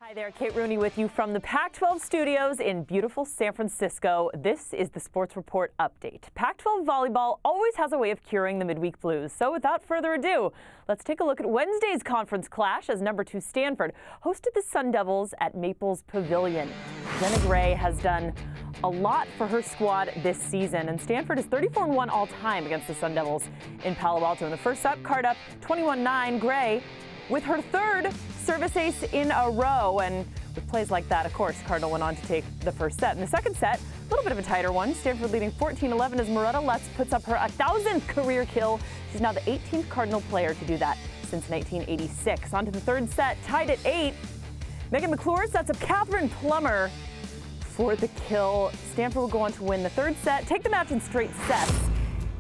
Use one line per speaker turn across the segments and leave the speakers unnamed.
Hi there, Kate Rooney with you from the Pac-12 studios in beautiful San Francisco. This is the Sports Report update. Pac-12 volleyball always has a way of curing the midweek blues. So without further ado, let's take a look at Wednesday's conference clash as number 2 Stanford hosted the Sun Devils at Maples Pavilion. Jenna Gray has done a lot for her squad this season, and Stanford is 34-1 all time against the Sun Devils in Palo Alto. In the first set, card up 21-9. Gray with her third service ace in a row, and with plays like that, of course, Cardinal went on to take the first set. In the second set, a little bit of a tighter one. Stanford leading 14-11 as Moretta Lutz puts up her 1,000th career kill. She's now the 18th Cardinal player to do that since 1986. On to the third set, tied at 8. Megan McClure sets up Catherine Plummer for the kill. Stanford will go on to win the third set, take the match in straight sets,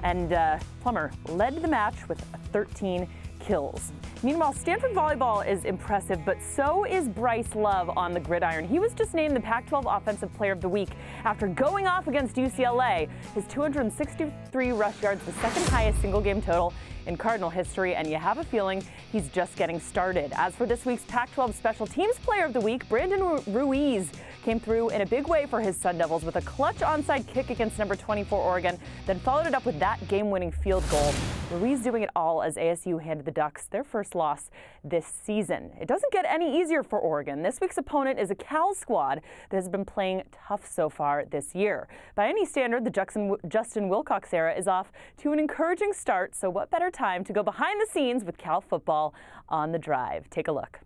and Plummer led the match with 13 kills. Meanwhile, Stanford volleyball is impressive, but so is Bryce Love on the gridiron. He was just named the Pac-12 Offensive Player of the Week after going off against UCLA. His 263 rush yards, the second highest single game total in Cardinal history, and you have a feeling he's just getting started. As for this week's Pac-12 Special Teams Player of the Week, Brandon Ruiz came through in a big way for his Sun Devils with a clutch onside kick against number 24 Oregon, then followed it up with that game-winning field goal. Ruiz doing it all as ASU handed the Ducks their first loss this season. It doesn't get any easier for Oregon. This week's opponent is a Cal squad that has been playing tough so far this year. By any standard, the Justin Wilcox era is off to an encouraging start, so what better time to go behind the scenes with Cal football on the drive. Take a look.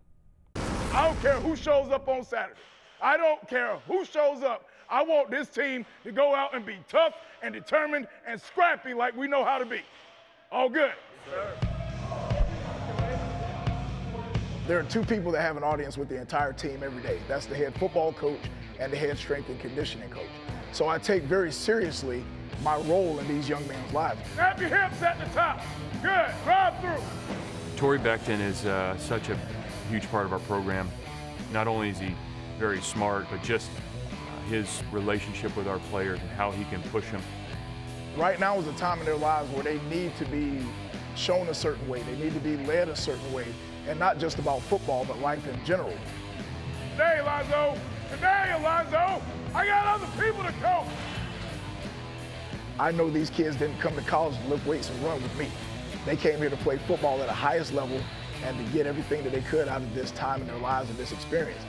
I don't care who shows up on Saturday. I don't care who shows up. I want this team to go out and be tough and determined and scrappy like we know how to be. All good. Yes,
there are two people that have an audience with the entire team every day. That's the head football coach and the head strength and conditioning coach. So I take very seriously my role in these young men's lives.
Snap your hips at the top. Good. Drive through.
Torrey Beckton is such a huge part of our program. Not only is he very smart, but just his relationship with our players and how he can push them.
Right now is a time in their lives where they need to be shown a certain way. They need to be led a certain way, and not just about football, but life in general.
Today, Alonzo. Today, Alonzo. I got other people to coach.
I know these kids didn't come to college to lift weights and run with me. They came here to play football at the highest level and to get everything that they could out of this time in their lives and this experience.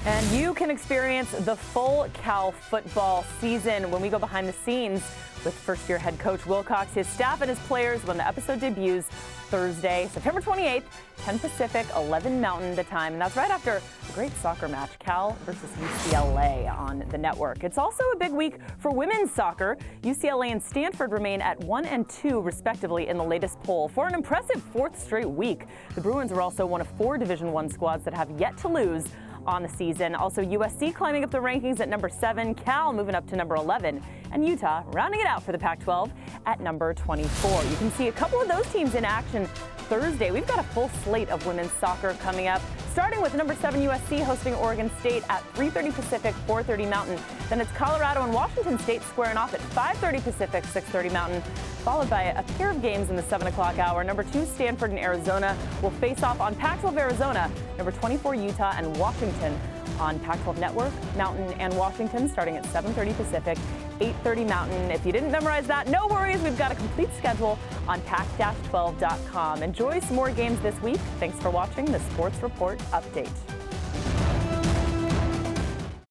And you can experience the full Cal football season when we go behind the scenes with first-year head coach Wilcox, his staff, and his players when the episode debuts Thursday, September 28th, 10 Pacific, 11 Mountain the time. And that's right after a great soccer match, Cal versus UCLA on the network. It's also a big week for women's soccer. UCLA and Stanford remain at 1 and 2 respectively in the latest poll for an impressive 4th straight week. The Bruins are also one of 4 Division I squads that have yet to lose on the season. Also, USC climbing up the rankings at number 7, Cal moving up to number 11, and Utah rounding it out for the Pac-12 at number 24. You can see a couple of those teams in action Thursday. We've got a full slate of women's soccer coming up, starting with number 7 USC hosting Oregon State at 3:30 Pacific, 4:30 Mountain. Then it's Colorado and Washington State squaring off at 5:30 Pacific, 6:30 Mountain, followed by a pair of games in the 7 o'clock hour. Number 2 Stanford and Arizona will face off on Pac-12 Arizona, number 24 Utah and Washington on Pac-12 Network, Mountain and Washington, starting at 7:30 Pacific, 8:30 Mountain. If you didn't memorize that, no worries. We've got a complete schedule on pac-12.com. Enjoy some more games this week. Thanks for watching the Sports Report Update.